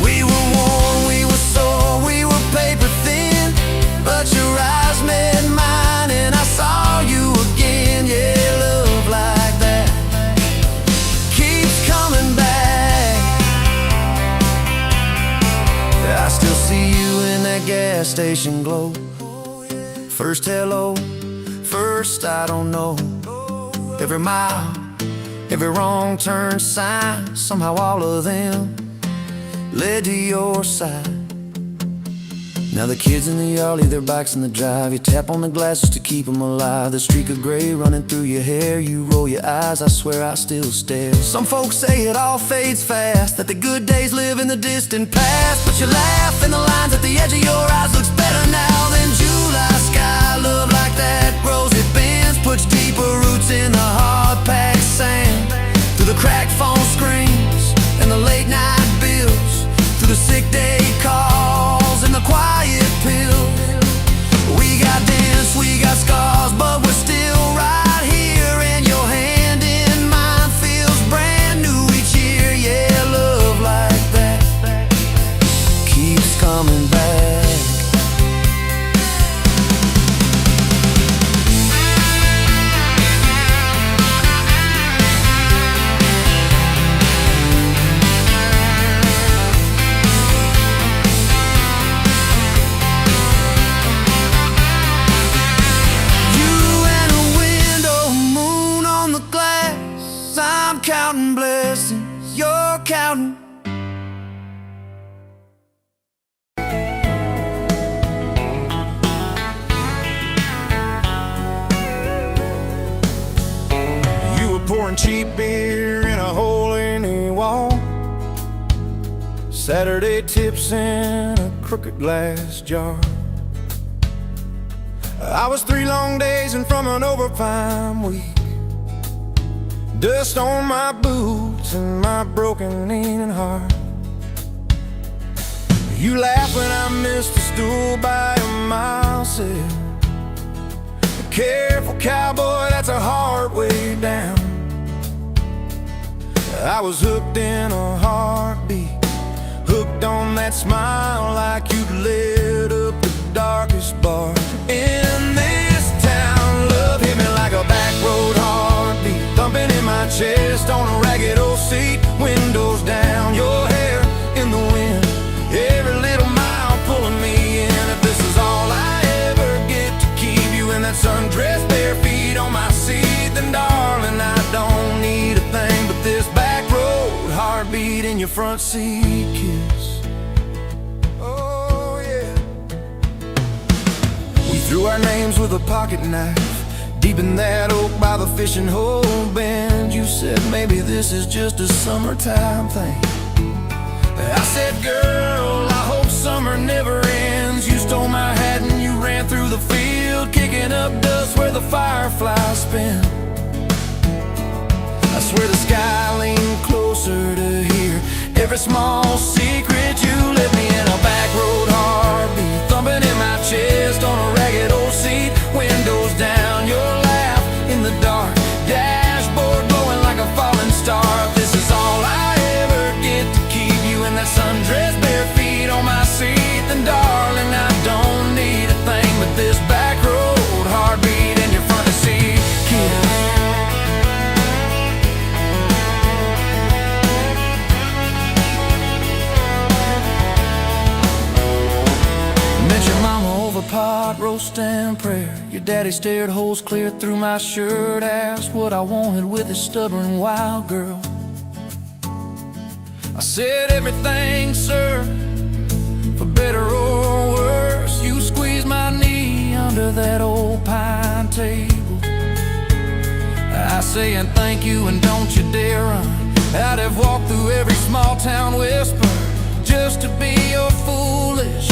We were worn, we were sore, we were paper thin, but your eyes met mine and I saw you again. Yeah, love like that keeps coming back. I still see you in that gas station glow. First hello, first I don't know. Every mile, every wrong turn sign, somehow all of them led to your side. Now the kids in the yard leave their bikes in the drive. You tap on the glasses to keep them alive. The streak of gray running through your hair. You roll your eyes, I swear I still stare. Some folks say it all fades fast, that the good days live in the distant past, but you laugh and the lines at the edge of your eyes looks better now than July sky. Love like that grows, it bends, puts deeper roots in the hard-packed sand. Through the cracked phone screens and the late night bills, through the sick day calls and the quiet pills. We got dents, we got scars, but we're still right here, and your hand in mine feels brand new each year. Yeah, love like that keeps coming back. blessings you're counting. You were pouring cheap beer in a hole in the wall, Saturday tips in a crooked glass jar. I was 3 long days and from an overtime week, dust on my boots and my broken leaning heart. You laughed when I missed a stool by a mile, said, "Careful, cowboy, that's a hard way down." I was hooked in a heartbeat, hooked on that smile like you'd lit up the darkest bar in this town. Love hit me like a back road heartbeat, thumping in my chest on a ragged old seat. Windows down, your hair in the wind, every little mile pulling me in. If this is all I ever get to keep you in that sundress, bare feet on my seat, then darling, I don't need a thing but this back road heartbeat in your front seat kiss. Oh yeah. We threw our names with a pocket knife deep in that oak by the fishing hole bend. You said maybe this is just a summertime thing. I said, girl, I hope summer never ends. You stole my hat and you ran through the field, kicking up dust where the fireflies spin. I swear the sky leaned closer to hear every small secret. You let me in a back road heartbeat, thumping in my chest on a ragged old seat. Windows down, your laugh in the dark, dashboard glowing like a falling star. If this is all I ever get to keep you in that sundress, bare feet on my seat, then darling, I don't need a thing but this back road heartbeat in your front seat kiss. Met your mama over pot roast and prayer. Your daddy stared holes clear through my shirt, asked what I wanted with his stubborn wild girl. I said everything, sir, for better or worse. You squeezed my knee under that old pine table. I say and thank you and don't you dare run. I'd have walked through every small town whisper just to be your foolish,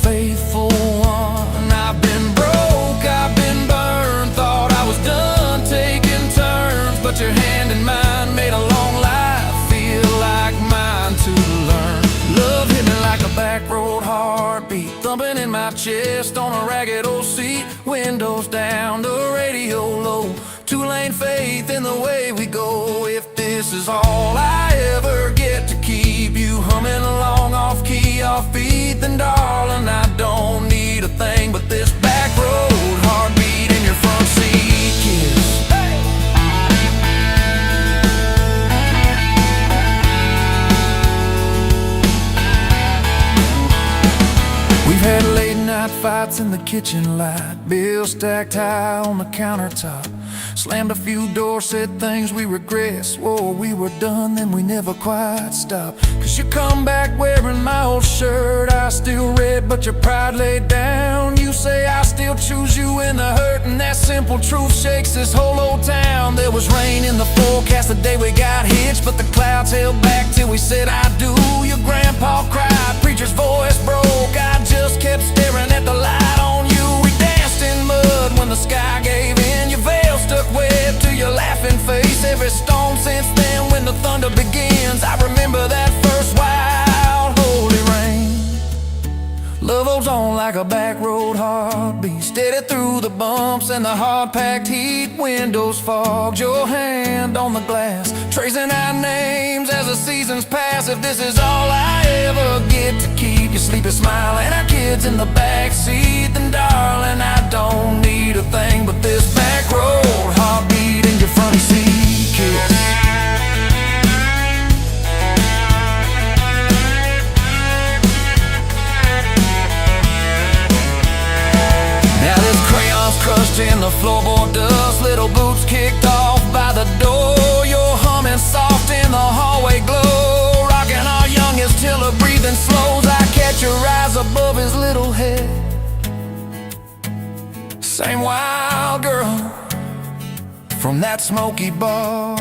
faithful one. I've been broke, I've been burned, thought I was done taking turns, but your hand in mine made a long life feel like mine to learn. Love hit me like a back road heartbeat, thumping in my chest on a ragged old seat. Windows down, the radio low, 2-lane faith in the way we go. If this is all I ever get to keep you humming along off key, off beat, then darling, I don't need a thing but this back road heartbeat in your front seat kiss. Hey! We've had late night fights in the kitchen light, bills stacked high on the countertop, slammed a few doors, said things we regret, swore we were done, then we never quite stopped. Cause you come back wearing my old shirt, I still red but your pride laid down. You say I still choose you in the hurt, and that simple truth shakes this whole old town. There was rain in the forecast the day we got hitched, but the clouds held back till we said I do. Your grandpa cried, preacher's voice broke, I just kept staring at the light on you. We danced in mud when the sky gave in, your veil stuck web to your laughing face. Every storm since then when the thunder begins, I remember that first wild holy rain. Love holds on like a back road heartbeat, steady through the bumps and the hard-packed heat. Windows fogged, your hand on the glass, tracing our names as the seasons pass. If this is all I ever get to keep you sleeping, smiling, our kids in the back seat, then darling, I don't need a thing but this back road heartbeat in your front seat kiss. Now this crayon's crushed in the floorboard dust, little boots kicked off by the door. You're humming soft in the Same wild girl from that smoky bar.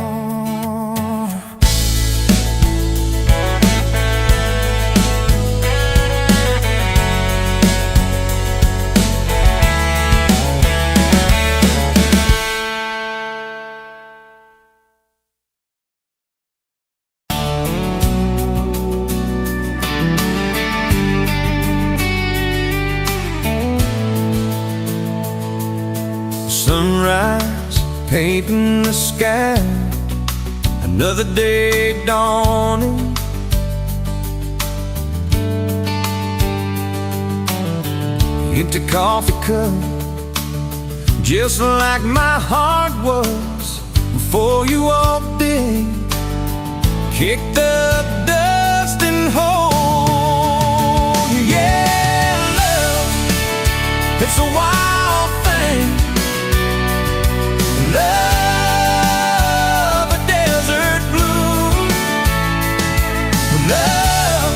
Sunrise painting the sky, another day dawning. Empty coffee cup, just like my heart was before you walked in. Kicked up dust and hold. Yeah, love, it's a wild thing. Love, a desert bloom. Love,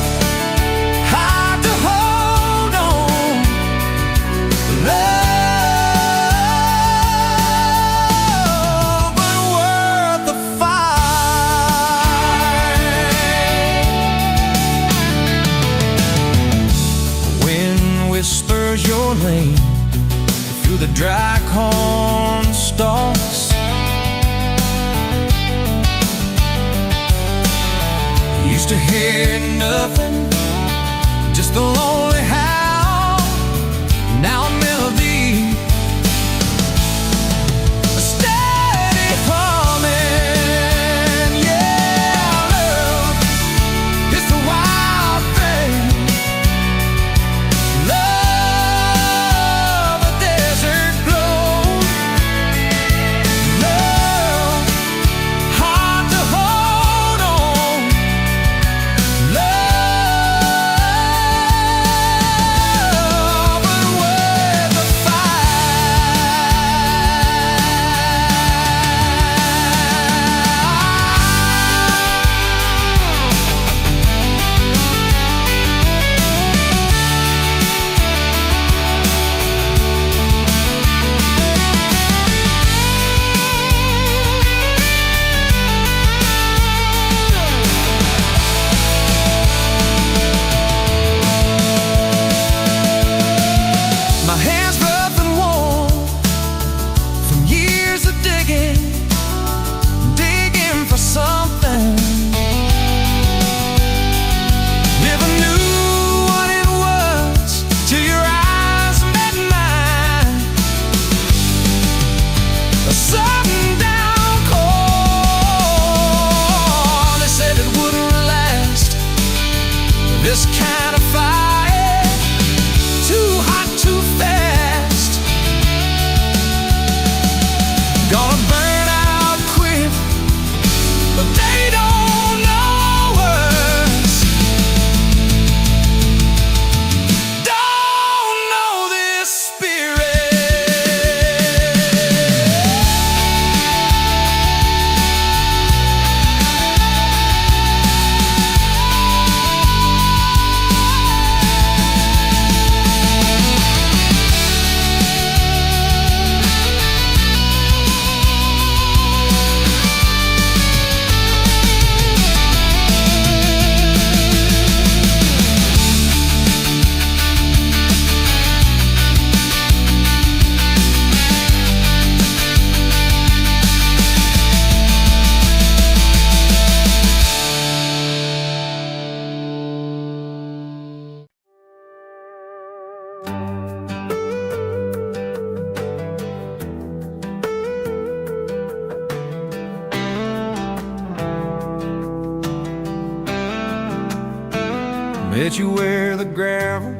hard to hold on. Love, but worth the fight. Wind whispers your name through the dry corn stalks. Used to hear nothing, just the lonely howl. Now a melody, a steady humming. Yeah, love, it's the wild thing. Love, a desert glow. Love, hard to hold on. Love, but worth the My hands rough and warm from years of digging for something. Never knew what it was till your eyes met mine. A sudden downpour, they said it wouldn't last. This kind of fire, too hot, too fast. Gonna burn out quick, but they don't know us. Don't know this spirit. Met you where the gravel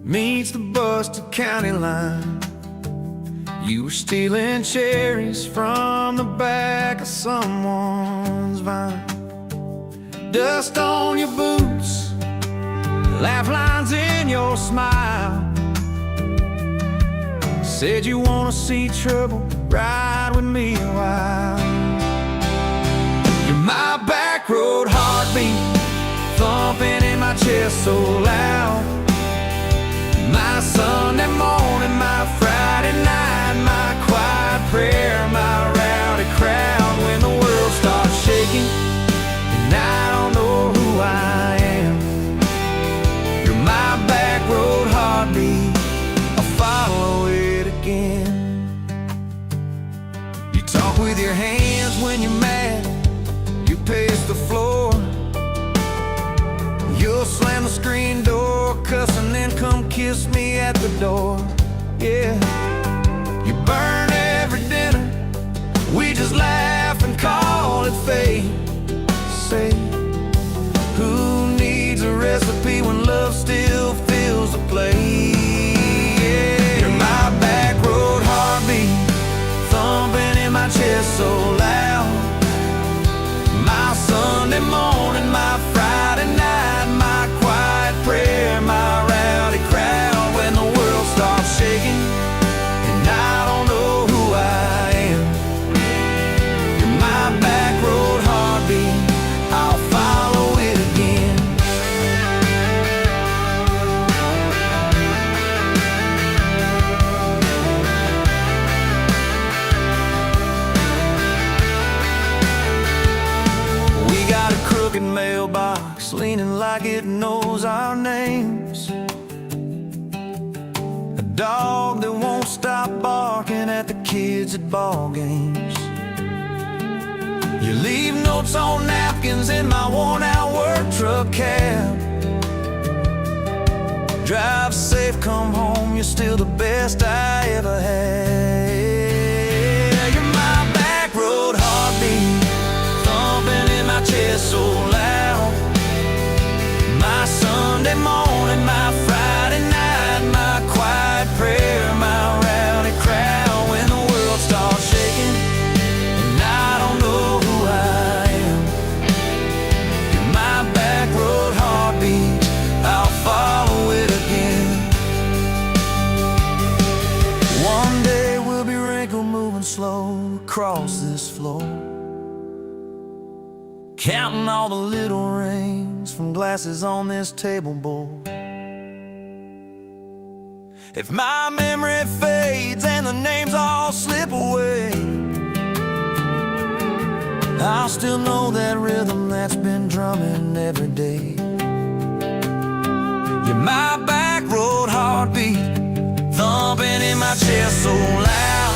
meets the Buster County line. You were stealing cherries from the back of someone's vine. Dust on your boots, laugh lines in your smile. Said you wanna see trouble, ride with me a while. You're my back road heartbeat, thumping in my chest so loud. My Sunday morning, my Friday kiss me at the door. Yeah, you burn every dinner, we just laugh and call it fate. Say, who needs a recipe when love still fills the plate? Yeah, you're my back road heartbeat, thumping in my chest so loud. My Sunday morning, my Friday night, my quiet prayer, my rowdy crowd. When the world starts shaking and I don't know who I am, you're my back road heartbeat, I'll follow it again. We got a crooked mailbox leaning like it knows our names, a dog that won't stop barking at the kids at ball games. You leave notes on napkins in my worn-out work truck cab. Drive safe, come home, you're still the best I ever had. You're my back road heartbeat, thumping in my chest so loud. My Sunday morning, my Friday night, my quiet prayer, my rowdy crowd. When the world starts shaking and I don't know who I am, you're my back road heartbeat, I'll follow it again. One day we'll be wrinkled, moving slow across this floor, counting all the little rings from glasses on this table board. If my memory fades and the names all slip away, I'll still know that rhythm that's been drumming every day. You're my back road heartbeat, thumping in my chest so loud.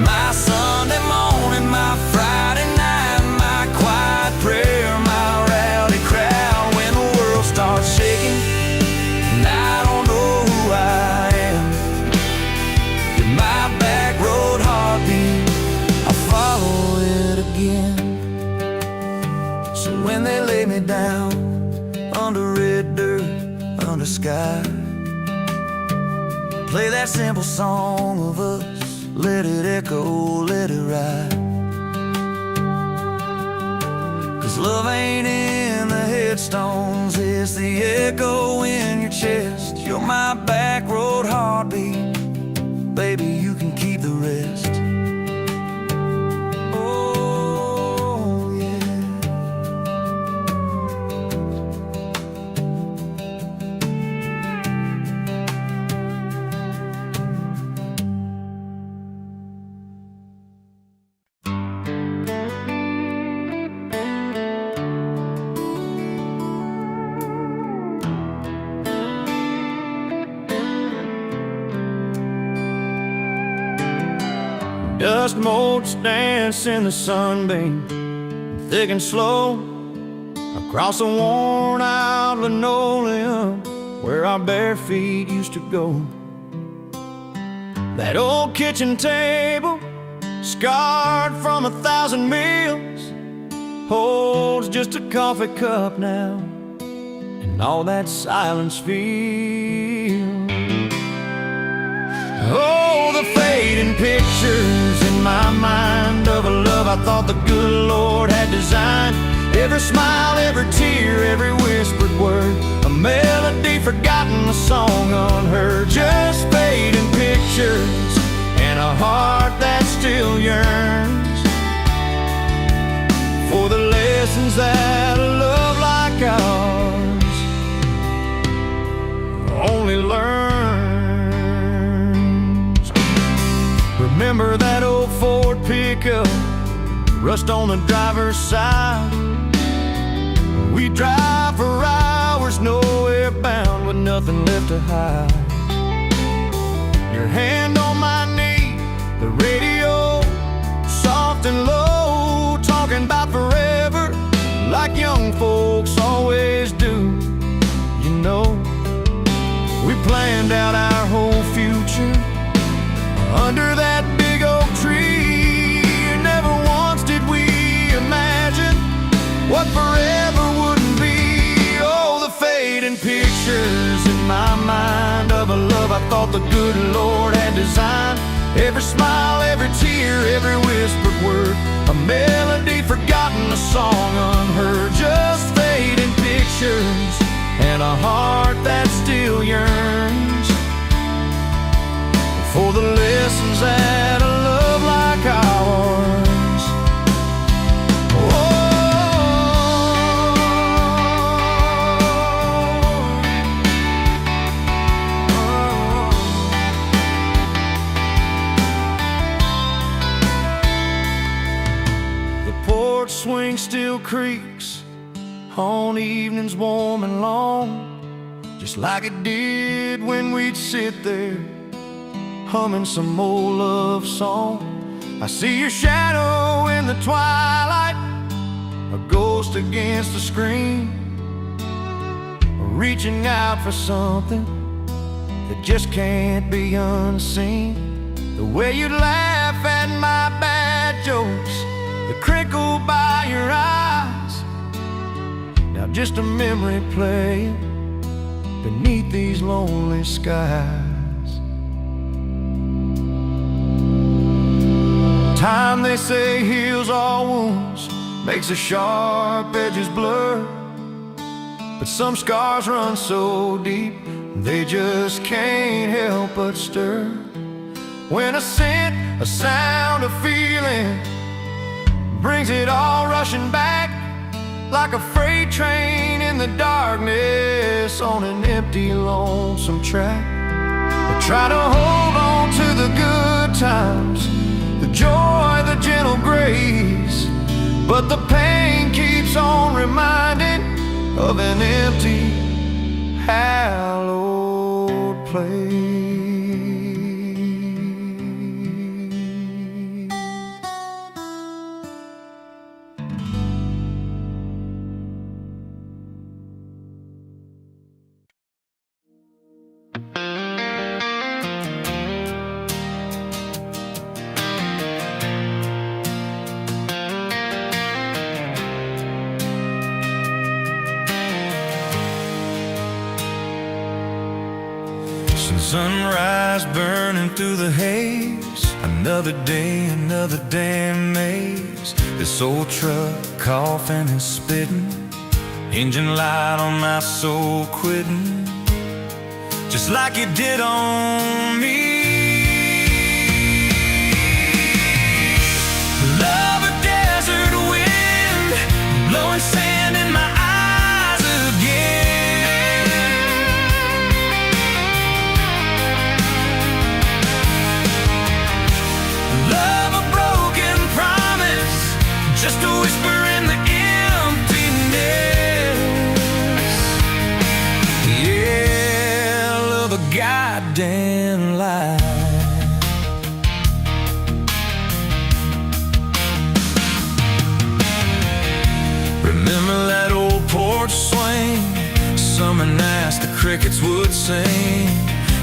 My Sunday morning, my Friday night, my quiet prayer, my rowdy crowd. When the world starts shaking and I don't know who I am, you're my back road heartbeat, I'll follow it again. So when they lay me down under red dirt, under sky, play that simple song of us, let it echo, let it ride. 'Cause love ain't in the headstones, it's the echo in your chest. You're my back road heartbeat, baby, you can keep the rest. Oh, yeah. Dust motes dance in the sunbeam, thick and slow, across the worn-out linoleum where our bare feet used to go. That old kitchen table, scarred from 1,000 meals, holds just a coffee cup now, and all that silence feels. Oh, the fading pictures in my mind of a love I thought the good Lord had designed. Every smile, every tear, every whispered word, a melody forgotten, a song unheard. Just fading pictures and a heart that still yearns for the lessons that a love like ours only learns. Remember that old Ford pickup, rust on the driver's side. We drive for hours, nowhere bound, with nothing left to hide. Your hand on my knee, the radio soft and low, talking about forever like young folks always do. You know, thought the good Lord had designed. Every smile, every tear, every whispered word, a melody forgotten, a song unheard, just fading pictures and a heart that still yearns for the lessons that a love like ours. The porch swing still creaks on evenings warm and long, just like it did when we'd sit there humming some old love song. I see your shadow in the twilight, a ghost against the screen, reaching out for something that just can't be unseen. The way you laugh at my bad jokes, the crinkle by your eyes, now just a memory playing beneath these lonely skies. Time, they say, heals all wounds, makes the sharp edges blur, but some scars run so deep they just can't help but stir. When a scent, a sound, a feeling brings it all rushing back, like a freight train in the darkness on an empty, lonesome track. I try to hold on to the good times, the joy, the gentle grace, but the pain keeps on reminding of an empty, hallowed place. Sunrise burning through the haze, another day, another damn maze. This old truck coughing and spitting, engine light on my soul quitting, just like it did on me. Love a desert wind, blowing sand in my eyes again. Just a whisper in the emptiness. Yeah, love a goddamn lie. Remember that old porch swing, summer nights the crickets would sing.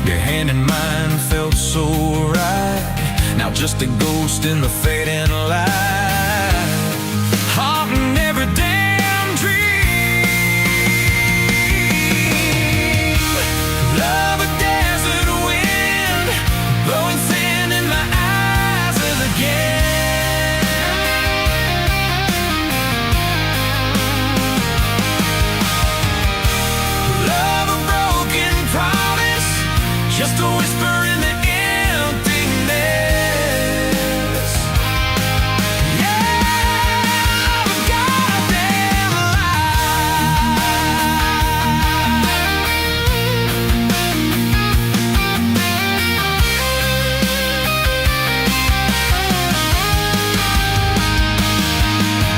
Your hand in mine felt so right, now just a ghost in the fading light. Haunting every damn dream. Love a desert wind, blowing sand in my eyes again. Love a broken promise, just a whisper in the emptiness.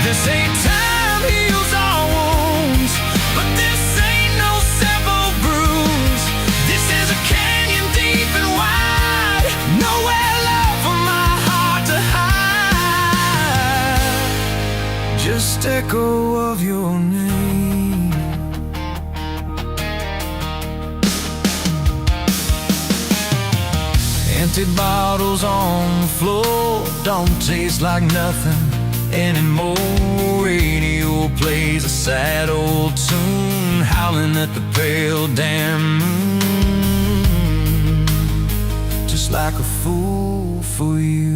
This ain't time heals all wounds, but this ain't no simple bruise. This is a canyon deep and wide, nowhere left for my heart to hide. Just echo of your name. Empty bottles on the floor don't taste like nothing anymore. Radio plays a sad old tune, howling at the pale damn moon. like a fool for you.